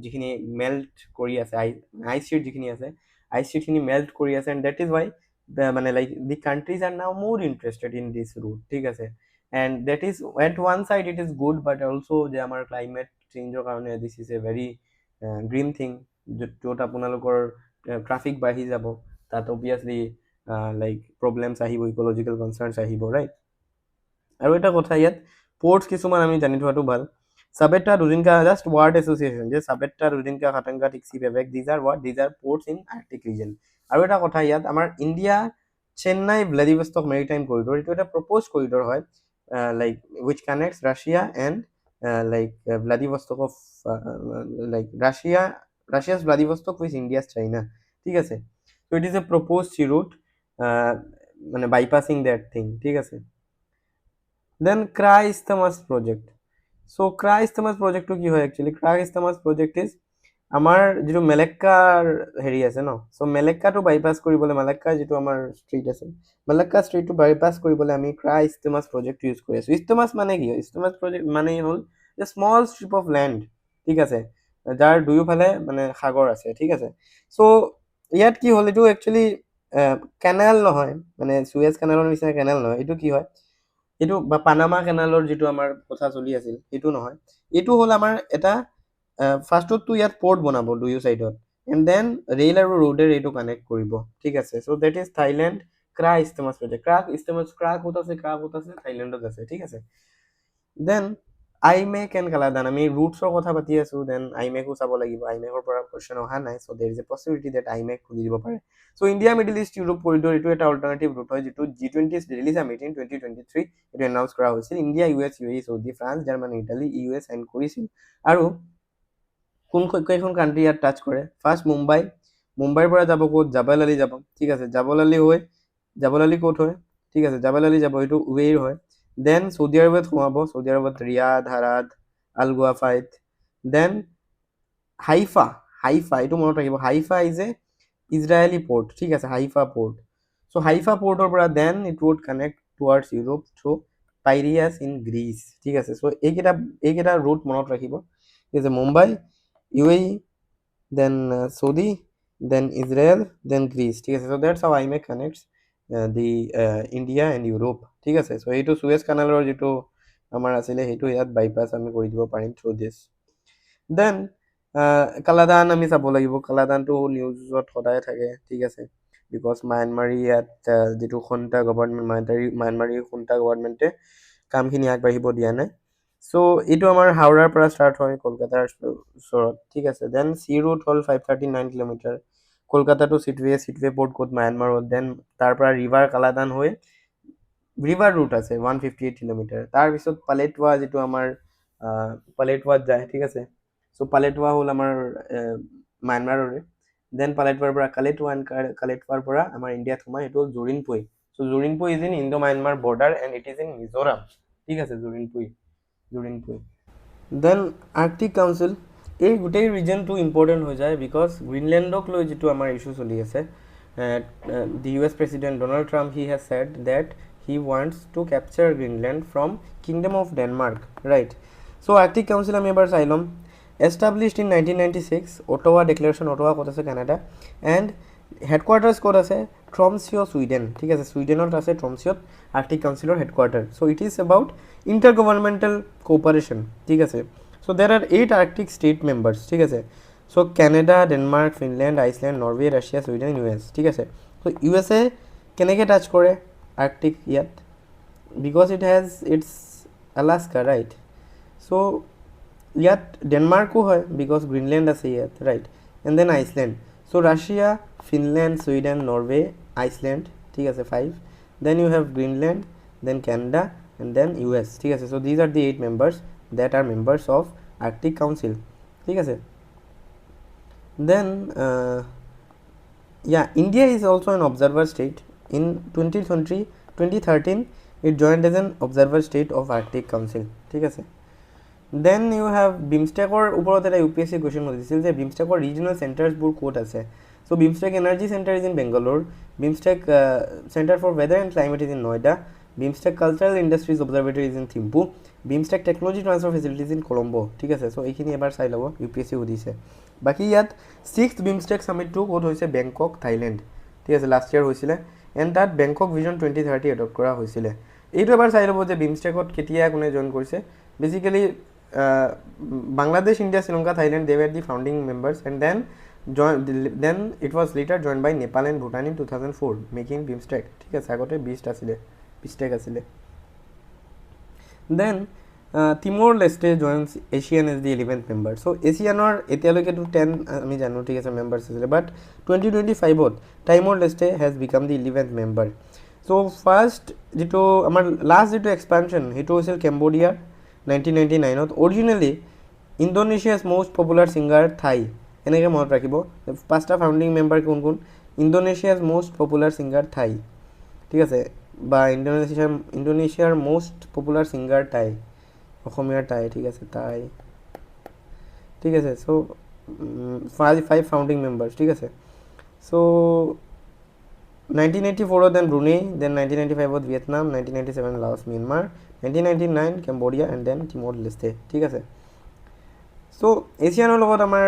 যিখিনি মেল্ট কৰি আছে, আইচ শ্বীট যিখিনি আছে, আইচ শ্বীটখিনি মেল্ট কৰি আছে, এণ্ড ডেট ইজ ৱাই মানে like the countries are now more interested in this route, ঠিক আছে। And that is at one side it is good, but also' যে আমাৰ ক্লাইমেট চেঞ্জৰ কাৰণে this is a very green thing, য'ত আপোনালোকৰ traffic বাঢ়ি যাব, তাত অবভিয়াছলি লাইক প্ৰব্লেমছ আহিব, ইক'লজিকেল কনচাৰ্নছ আহিব, ৰাইট। আৰু এটা কথা ইয়াত পৰ্টছ কিছুমান আমি জানি থোৱাটো ভাল। Sabetta Dudinka just word association, যে Sabetta Dudinka Khatanga Tiksi Pevek, these are ports in Arctic region. আৰু এটা কথা ইয়াত আমাৰ India Chennai Vladivostok maritime corridor, এইটো এটা প্ৰপ'জ কৰিডৰ হয়, like which connects Russia and like Vladivostok of like Russia's Vladivostok with India's China, ঠিক আছে। So' it is a propose sea route, মানে বাইপাছিং দ্যাট থিং, ঠিক আছে। Then Kra Isthmus project. চ' Kra ইস্তামাছ প্ৰজেক্টটো কি হয় actually? Kra Isthmus project is আমাৰ যিটো মেলেক্কাৰ হেৰি আছে ন, চ' মেলেক্কাটো বাইপাছ কৰিবলৈ, মেলেক্কাৰ যিটো আমাৰ ষ্ট্ৰীট আছে, মেলেক্কা ষ্ট্ৰীটটো বাইপাছ কৰিবলৈ আমি ক্ৰা ইস্তামাছ প্ৰজেক্ট ইউজ কৰি আছোঁ। ইস্তামাছ মানে কি হয়? ইস্তামাছ প্ৰজেক্ট মানে হ'ল যে স্মল ষ্ট্ৰিপ অফ লেণ্ড, ঠিক আছে, যাৰ দুয়োফালে মানে সাগৰ আছে, ঠিক আছে। চ' ইয়াত কি হ'ল, এইটো একচুৱেলি কেনেল নহয়, মানে সুৱেজ কেনেলৰ নিচিনা কেনেল নহয়, এইটো কি হয়, এইটো বা পানামা কেনালৰ যিটো আমাৰ কথা চলি আছিল সেইটো নহয়, এইটো হ'ল আমাৰ এটা ফাৰ্ষ্টতটো ইয়াত পৰ্ট বনাব দুয়ো চাইডত, এণ্ড দেন ৰেল আৰু ৰোডেৰে এইটো কানেক্ট কৰিব, ঠিক আছে। So' that is Thailand Kra Isthmus project. Kra ক'ত আছে? থাইলেণ্ডত আছে, ঠিক আছে। দেন আইমেক এণ্ড কালাদান, আমি ৰুটছৰ কথা পাতি আছোঁ, দেন আইমেকো চাব লাগিব, আইমেকৰ পৰা কুৱেশ্যন অহা নাই, so' there is a possibility that IMEC খুলি দিব পাৰে। So' India Middle East Europe corridor, এইটো এটা অল্টাৰনেটিভ ৰুট হয়, যিটো G20 দিল্লী সামিট ইন 2023 এইটো এনাউন্স কৰা হৈছিল। India, US, UAE, Saudi, France, Germany, Italy, US sign কৰিছিল। আৰু কেইখন কাণ্ট্ৰি ইয়াত টাচ কৰে? ফাৰ্ষ্ট মুম্বাইৰ পৰা যাব ক'ত? জাবাল আলী যাব, ঠিক আছে। জাবাল আলী ক'ত হয়? ঠিক আছে, জাবাল আলী যাব, এইটো UAE হয়। দেন চৌদি আৰবত সোমাব, চৌদি আৰবত Riyadh, Haradh, Al Ghuwaifat. Then Haifa, এইটো মনত ৰাখিব, Haifa is a Israeli port, ঠিক আছে, হাইফা পৰ্ট। চ' হাইফা পৰ্টৰ পৰা then it would connect towards Europe through Piraeus in Greece, ঠিক আছে। চ' এইকেইটা ৰুট মনত ৰাখিব, ঠিক আছে। Mumbai, UAE, then Saudi, then Israel, then Greece, ঠিক আছে। So' that's how IMEC connects the India and Europe, ঠিক আছে। চ' এইটো সুৱেজ কানালৰ যিটো আমাৰ আছিলে, সেইটো ইয়াত বাইপাছ আমি কৰি দিব পাৰিম থ্ৰু দিছ। দেন কালাদান আমি চাব লাগিব, কালাদানটো নিউজত সদায় থাকে, ঠিক আছে, বিকজ ম্যানমাৰী ইয়াত যিটো খুণ্টা গভৰ্ণমেণ্ট, ম্যানমাৰী খুণ্টা গভৰ্ণমেণ্টে কামখিনি আগবাঢ়িব দিয়া নাই। চ' এইটো আমাৰ হাওৰাৰ পৰা ষ্টাৰ্ট হয়, কলকাতাৰ ওচৰত, ঠিক আছে। দেন চি ৰুট হ'ল 539 কিলোমিটাৰ, কলকাতা টু চিটৱে পৰ্ট ক'ত? ম্যানমাৰত। দেন তাৰ পৰা ৰিভাৰ কালাদান হৈ ৰিভাৰ ৰুট আছে 158 কিলোমিটাৰ। তাৰপিছত পালেটুৱা, যিটো আমাৰ পালেটুৱাত যায়, ঠিক আছে। চ' পালেটুৱা হ'ল আমাৰ ম্যানমাৰৰে। দেন পালেটুৱাৰ পৰা কালেটুৱাৰ পৰা আমাৰ ইণ্ডিয়াত সোমাই, সেইটো হ'ল Zorinpui. So' Zorinpui is in Indo Myanmar border and it is in Mizoram, ঠিক আছে, জোৰিনপুই। দেন আৰ্কটিক কাউন্সিল, এই গোটেই ৰিজনটো ইম্পৰ্টেণ্ট হৈ যায়, বিকজ গ্ৰীণলেণ্ডক লৈ যিটো আমাৰ ইছ্যু চলি আছে, দি US president Donald Trump, he has said that he wants to capture Greenland from kingdom of Denmark, right. So' Arctic council আমি এবাৰ চাই ল'ম। এষ্টাব্লিছড ইন 1996, অটৱা ডিক্লেৰেশ্যন, অটৱা ক'ত আছে? কানাডা। এণ্ড হেডকোৱাৰ্টাৰ্ছ ক'ত আছে? ট্ৰমচিঅ ছুইডেন ঠিক আছে ছুইডেনত আছে ট্ৰমচিঅত আৰ্কটিক কাউন্সিলৰ headquarter so' it is about intergovernmental cooperation ঠিক আছে চ' দেৰ আৰ 8 আৰ্কটিক ষ্টেট মেম্বাৰ্ছ ঠিক আছে so' Canada Denmark Finland Iceland Norway Russia Sweden U S ঠিক আছে চ' ইউ এছ এ কেনেকৈ টাচ কৰে আৰ্কটিক ইয়াত because it has its Alaska right so' ইয়াত ডেনমাৰ্কো হয় বিকজ গ্ৰীণলেণ্ড আছে ইয়াত right and then Iceland so' Russia Finland Sweden Norway Iceland ঠিক আছে 5 then you have Greenland then Canada and then U S ঠিক আছে so' these are the 8 members that are members of Arctic Council ঠিক আছে then India is also an observer state in 2013 it joined as an observer state of Arctic Council ঠিক আছে then you have BIMSTEC or ওপৰত এটা UPSC question দিছিল যে BIMSTEC or regional centers বোৰ ক'ত আছে so BIMSTEC energy center is in Bangalore BIMSTEC center for weather and climate is in Noida BIMSTEC cultural industries observatory is in Thimphu BIMSTEC technology transfer facilities in Colombo ঠিক আছে চ' এইখিনি এবাৰ চাই ল'ব UPSC সুধিছে বাকী ইয়াত 6th BIMSTEC summit-টো ক'ত হৈছে বেংকক থাইলেণ্ড ঠিক আছে লাষ্ট ইয়াৰ হৈছিলে এণ্ড তাত বেংকক ভিজন 2030 এডপ্ট কৰা হৈছিলে এইটো এবাৰ চাই ল'ব যে BIMSTEC-ত কেতিয়া কোনে জইন কৰিছে basically Bangladesh India Sri Lanka Thailand they were the founding members and then it was later joined by Nepal and Bhutan in 2004 making BIMSTEC ঠিক আছে আগতে 20 আছিলে BIMSTEC আছিলে then Timor Leste joins ASEAN as the 11th member so ASEAN or এতিয়ালৈকে to 10 আমি জানো ঠিক আছে মেম্বাৰ্ছ আছিলে but 2025ত Timor Leste has become the 11th member so first যেটো আমাৰ লাষ্ট যেটো এক্সপানশন হেটো হৈছিল Cambodia 1999ত originally Indonesia's most popular singer Thai এনেকৈ মনত ৰাখিব পাঁচটা ফাউন্ডিং মেম্বাৰ কোন কোন Indonesia's most popular singer Thai ঠিক আছে বা ইণ্ডোনেছিয়াৰ most popular singer Thai অসমীয়াৰ টাই ঠিক আছে টাই ঠিক আছে চ' 5 ফাউণ্ডিং মেম্বাৰ্ছ ঠিক আছে চ' 1984ত দেন ব্ৰুনেই দেন 1995ত Vietnam 1997 Laos Myanmar 1999 Cambodia and then Timor Leste ঠিক আছে চ' এছিয়ানৰ লগত আমাৰ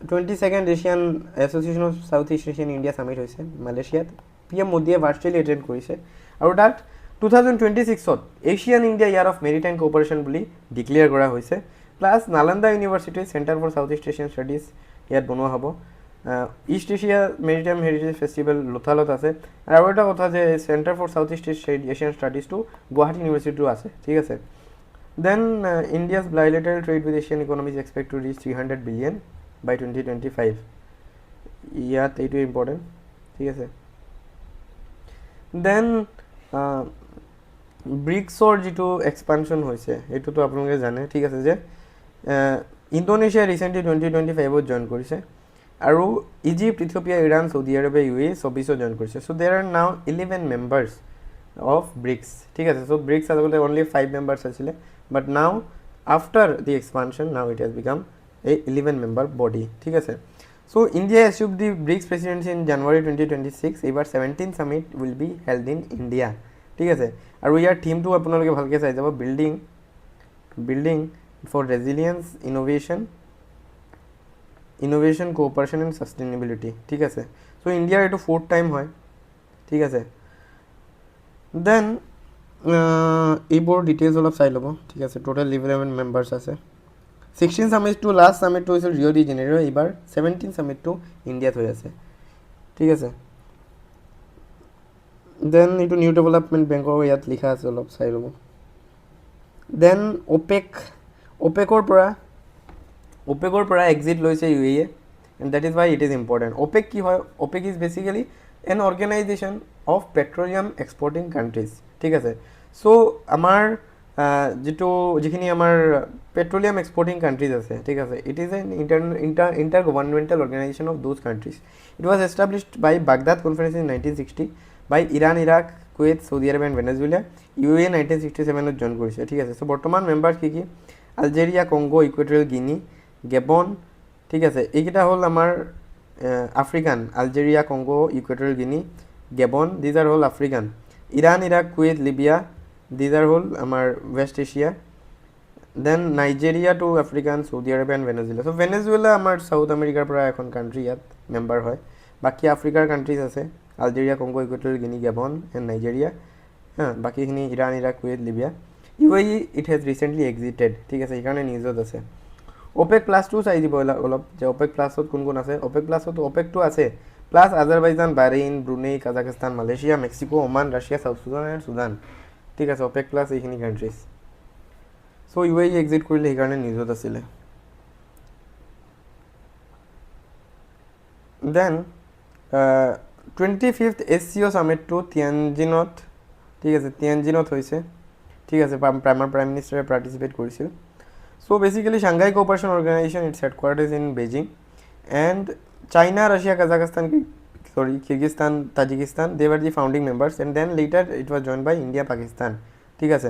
22nd ASEAN association of south east Asian India summit হৈছে মালয়েছিয়াত PM মোদীয়ে ভাৰ্চুৱেলি এটেণ্ড কৰিছে আৰু তাত 2026ত ASEAN India year of maritime cooperation বুলি ডিক্লেয়াৰ কৰা হৈছে প্লাছ নালন্দা ইউনিভাৰ্চিটিৰ centre for south east Asian studies ইয়াত বনোৱা হ'ব east Asia maritime heritage festival লোথালত আছে আৰু এটা কথা যে centre for south east Asian ষ্টাডিজটো গুৱাহাটী ইউনিভাৰ্চিটিটো আছে ঠিক আছে then India's bilateral trade with ASEAN economies expect to reach 300 billion by 2025 ইয়াত এইটো ইম্পৰ্টেণ্ট ঠিক আছে দেন ব্ৰিক্সৰ যিটো এক্সপানশ্যন হৈছে এইটোতো আপোনালোকে জানে ঠিক আছে যে ইণ্ডোনেছিয়া ৰিচেণ্টলি 2025ত জইন কৰিছে আৰু ইজিপ্ট ইথিঅপিয়া ইৰাণ চৌদি আৰবে UAE 24ত জইন কৰিছে চ' দেৰ আৰ নাও 11 মেম্বাৰ্ছ অফ ব্ৰিক্স ঠিক আছে চ' ব্ৰিক্স আগতে অনলি 5 মেম্বাৰ্ছ আছিলে but now after the expansion now it has become a 11 member body ঠিক আছে so' India achieve the BRICS presidency in January 2026 এইবাৰ 17th summit will be held in India ঠিক আছে আৰু ইয়াৰ থিমটো আপোনালোকে ভালকৈ চাই যাব building for resilience innovation cooperation and sustainability ঠিক আছে চ' ইণ্ডিয়াৰ এইটো 4th টাইম হয় ঠিক আছে দেন এইবোৰ ডিটেইলছ অলপ চাই ল'ব ঠিক আছে টোটেল 11 মেম্বাৰ্ছ আছে 16 ছামিটটো লাষ্ট ছামিটটো হৈছিল ৰিঅ' ডি জেনেৰ' এইবাৰ 17 ছামিটটো ইণ্ডিয়াত হৈ আছে ঠিক আছে দেন এইটো নিউ ডেভেলপমেণ্ট বেংকৰ ইয়াত লিখা আছে অলপ চাই ল'ব দেন OPECৰ পৰা এক্সিট লৈছে UAE and that is why it is important OPEC কি হয় OPEC is basically N organisation of petroleum exporting countries ঠিক আছে চ' আমাৰ যিখিনি আমাৰ পেট্ৰলিয়াম এক্সপৰ্টিং কাণ্ট্ৰিজ আছে ঠিক আছে it is an intergovernmental organisation of those countries it was established by Baghdad conference in 1960 by Iran Iraq Kuwait Saudi Arabia and Venezuela UAE 1967ত join কৰিছে ঠিক আছে চ' বৰ্তমান মেম্বাৰ কি Algeria Congo Equatorial Guinea Gabon ঠিক আছে এইকেইটা হ'ল আমাৰ African Algeria Congo Equatorial Guinea Gabon these are হ'ল African Iran Iraq Kuwait Libya these are হ'ল আমাৰ West Asia then Nigeria two African Saudi Arabia and Venezuela so' Venezuela আমাৰ south আমেৰিকাৰ পৰা এখন কাণ্ট্ৰি ইয়াত মেম্বাৰ হয় বাকী আফ্ৰিকাৰ কাণ্ট্ৰিজ আছে Algeria, Congo, Equatorial Guinea, Gabon and Nigeria. বাকীখিনি Iran, Iraq, Kuwait, Libya. UAE it has recently exited, ঠিক আছে, সেইকাৰণে নিউজত আছে। OPEC প্লাছটো চাই দিব অলপ যে OPEC প্লাছত কোন কোন আছে। OPEC প্লাছত OPECটো আছে, plus Azerbaijan, Bahrain, Brunei, Kazakhstan, Malaysia, Mexico, Oman, Russia, south Sudan and Sudan, ঠিক আছে। OPEC প্লাছ এইখিনি কাণ্ট্ৰিজ। চ' UAE এক্সিট কৰিলে, সেইকাৰণে নিউজত আছিলে। দেন 25th SCO ছামিটটো তিয়ানজিনত, ঠিক আছে, তিয়ানজিনত হৈছে, ঠিক আছে। আমাৰ প্ৰাইম মিনিষ্টাৰে পাৰ্টিচিপেট কৰিছিল। চ' basically Shanghai Cooperation Organization, its headquarters in Beijing, and China, Russia, Kazakhstan, Kyrgyzstan, Tajikistan, they were the founding members, and then later it was joined by India, Pakistan, ঠিক আছে।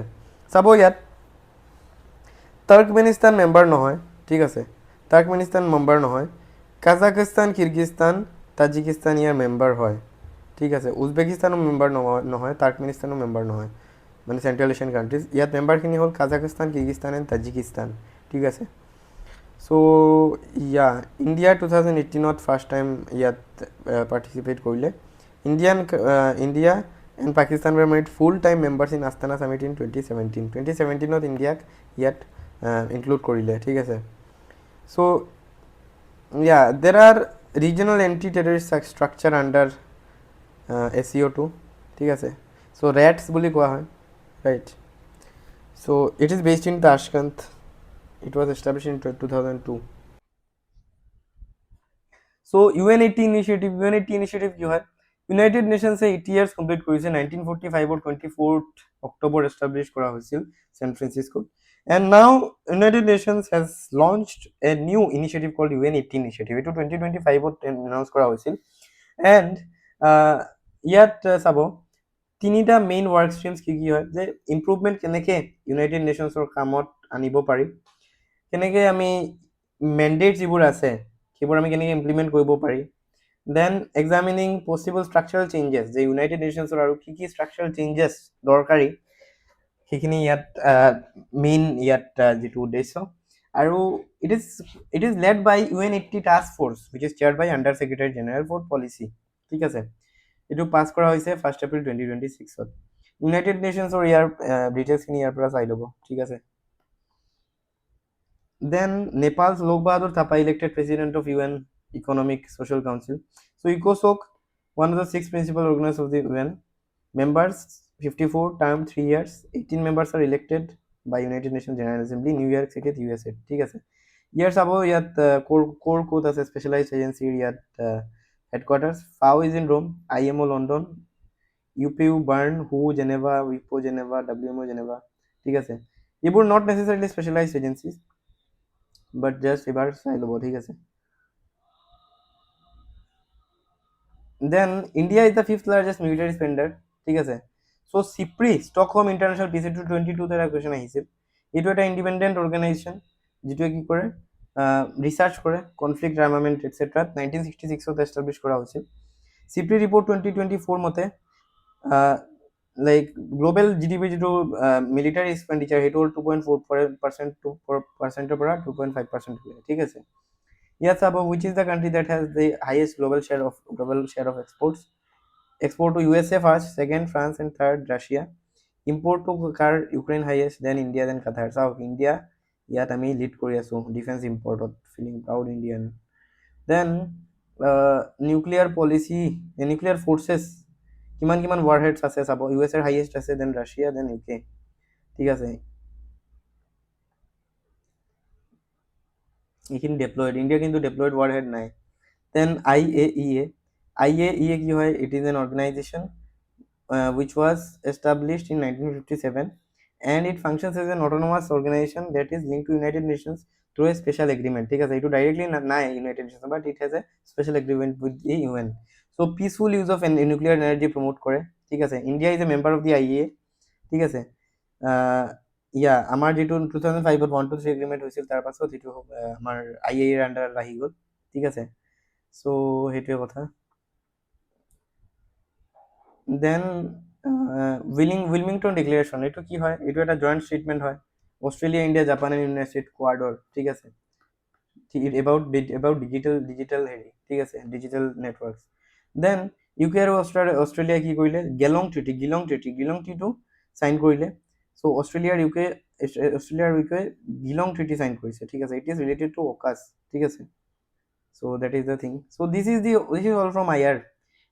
চাব ইয়াত টাৰ্কমেনিস্তান মেম্বাৰ নহয়, ঠিক আছে, টাৰ্কমেনিস্তান member নহয়। Kazakhstan, Kyrgyzstan, Tajikistan ইয়াৰ member হয়, ঠিক আছে। উজবেকিস্তানো মেম্বাৰ নহয়, টাৰ্কমেনিস্তানো মেম্বাৰ নহয়, মানে চেণ্ট্ৰেল এছিয়ান কাণ্ট্ৰিজ। ইয়াত মেম্বাৰখিনি হ'ল কাজাখস্তান, কিৰ্গিস্তান এণ্ড তাজিকিস্তান, ঠিক আছে। চ' ইয়া ইণ্ডিয়া 2018ত ফাৰ্ষ্ট টাইম ইয়াত পাৰ্টিচিপেট কৰিলে। India and Pakistan were made full time members in Astana summit in 2017। 2017ত ইণ্ডিয়াক ইয়াত ইনক্লুড কৰিলে, ঠিক আছে। So' yeah there are regional anti terrorist structure under SCO2, ঠিক আছে। চ' ৰেটছ বুলি কোৱা হয়, right. So' it is based in Tashkent. It was established in 2002. So UN80 initiative কি হয়? ইউনাইটেড নেশ্যনছে 80 ইয়াৰ্ছ কমপ্লিট কৰিছে। 1945ৰ 24th অক্টোবৰ এষ্টাব্লিছ কৰা হৈছিল ছেন ফ্ৰান্সিস্কোত। And now united nations has launched a new initiative called UN80 initiative. এইটো 2025ত announce কৰা হৈছিল। এণ্ড ইয়াত চাব তিনিটা মেইন ৱৰ্ক ষ্ট্ৰীমছ কি কি হয়, যে ইম্প্ৰুভমেণ্ট কেনেকৈ ইউনাইটেড নেশ্যনছৰ কামত আনিব পাৰি, কেনেকৈ আমি মেণ্ডেট যিবোৰ আছে সেইবোৰ আমি কেনেকৈ ইমপ্লিমেণ্ট কৰিব পাৰি। Then examining possible structural changes, যে ইউনাইটেড নেশ্যনছৰ আৰু কি কি ষ্ট্ৰাকচাৰেল চেঞ্জেছ দৰকাৰী, সেইখিনি ইয়াত মেইন যিটো উদ্দেশ্য। আৰু it is led by UN80 task force which is chaired by under secretary general for policy, ঠিক আছে। এইটো পাছ কৰা হৈছে 1 এপ্ৰিল 2026ত। ইউনাইটেড নেশ্যনছৰ ইয়াৰ ডিটেইলছখিনি ইয়াৰ পৰা চাই ল'ব, ঠিক আছে। Then Nepal's Lok Bahadur Thapa elected president of UN Economic Social Council. So ECOSOC, one of the 6 principal organizers of the UN, members 54, term 3 years, 18 members are elected by United Nations General Assembly, New York City, USA, ঠিক আছে। ইয়াৰ চাব ইয়াত core ক'ত আছে, specialised এজেঞ্চিৰ ইয়াত headquarters. FAO is in Rome, IMO London, UPU Bern, WHO Geneva, WIPO Geneva, WMO Geneva, ঠিক আছে। এইবোৰ not necessarily specialized agencies, but just এবাৰ চাই ল'ব, ঠিক আছে। Then India is the 5th largest military spender, ঠিক আছে। So' SIPRI Stockholm international peace এইটো 22 এটা কুৱেশ্যন আহিছিল। এইটো এটা ইণ্ডিপেণ্ডেণ্ট অৰ্গেনাইজেশ্যন যিটোৱে কি কৰে, ৰিচাৰ্চ কৰে কনফ্লিক্ট আৰ্মামেণ্ট এটচেট্ৰাত। 1966ত এষ্টাব্লিছ কৰা হৈছিল। চিপ্ৰি ৰিপৰ্ট 2024 মতে লাইক গ্ল'বেল GDP যিটো মিলিটাৰী এক্সপেণ্ডিচাৰ সেইটো হ'ল 2.4%ৰ পৰা 2.5%, ঠিক আছে। ইয়াত চাব which is the country that has the highest global share of exports. Export to USA first, second France, and third Russia. Import to Ukraine highest, then India, then Qatar. চাওক India ইয়াত আমি লিড কৰি আছোঁ defence ইম্পৰ্টত, feeling proud Indian. Then nuclear policy, nuclear forces কিমান warheads আছে চাব। USA highest আছে, দেন ৰাছিয়া, দেন UK, ঠিক আছে। এইখিনি ডেপ্লয়ড, ইণ্ডিয়া কিন্তু ডেপ্লয়ড ৱাৰ হেড নাই। দেন IAEA কি হয়, it is an organisation which was established in 1957 and it functions as an autonomous organization that is linked to United Nations through a special agreement, ঠিক আছে। এইটো directly নাই United nation, but it has a special agreement with the UN। So' peaceful use of nuclear energy promote কৰে, ঠিক আছে। India is a member of the IAEA, ঠিক আছে। আমাৰ যিটো 2005ত 123 এগ্ৰিমেণ্ট হৈছিল, তাৰ পাছত সেইটো আমাৰ IAEAৰ আণ্ডাৰত আহি গ'ল, ঠিক আছে। চ' সেইটোৱে কথা। দেন উইলমিংটন ডিক্লেৰেশ্যন, এইটো কি হয়, এইটো এটা জইণ্ট ষ্টেটমেণ্ট হয় Australia, India, Japan and United State কোৱাডৰ, ঠিক আছে। এবাউট ডিজিটেল হেৰি, ঠিক আছে, ডিজিটেল নেটৱৰ্কছ। দেন ইউকে আৰু অষ্ট্ৰেলিয়া কি কৰিলে গিলং ট্ৰিটিটো চাইন কৰিলে। চ' অষ্ট্ৰেলিয়া আৰু ইউকে গিলং ট্ৰিটি চাইন কৰিছে, ঠিক আছে। It is related to AUKUS, ঠিক আছে। So' that is the thing. So' this is all from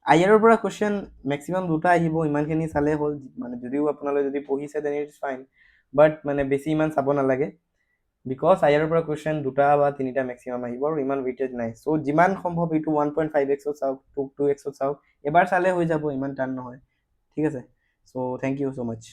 আইয়াৰৰ পৰা কুৱেশ্যন মেক্সিমাম দুটা আহিব, ইমানখিনি চালে হ'ল। মানে যদিও আপোনালোকে যদি পঢ়িছে দেন ইটছ ফাইন, বাট মানে বেছি ইমান চাব নালাগে, বিকজ আইয়াৰৰ পৰা কুৱেশ্যন দুটা বা তিনিটা মেক্সিমাম আহিব আৰু ইমান ৱেইটেজ নাই। চ' যিমান সম্ভৱ এইটো 1.5x চাওক, 2x চাওক, এবাৰ চালে হৈ যাব, ইমান টান নহয়, ঠিক আছে। চ' থেংক ইউ ছ' মাছ।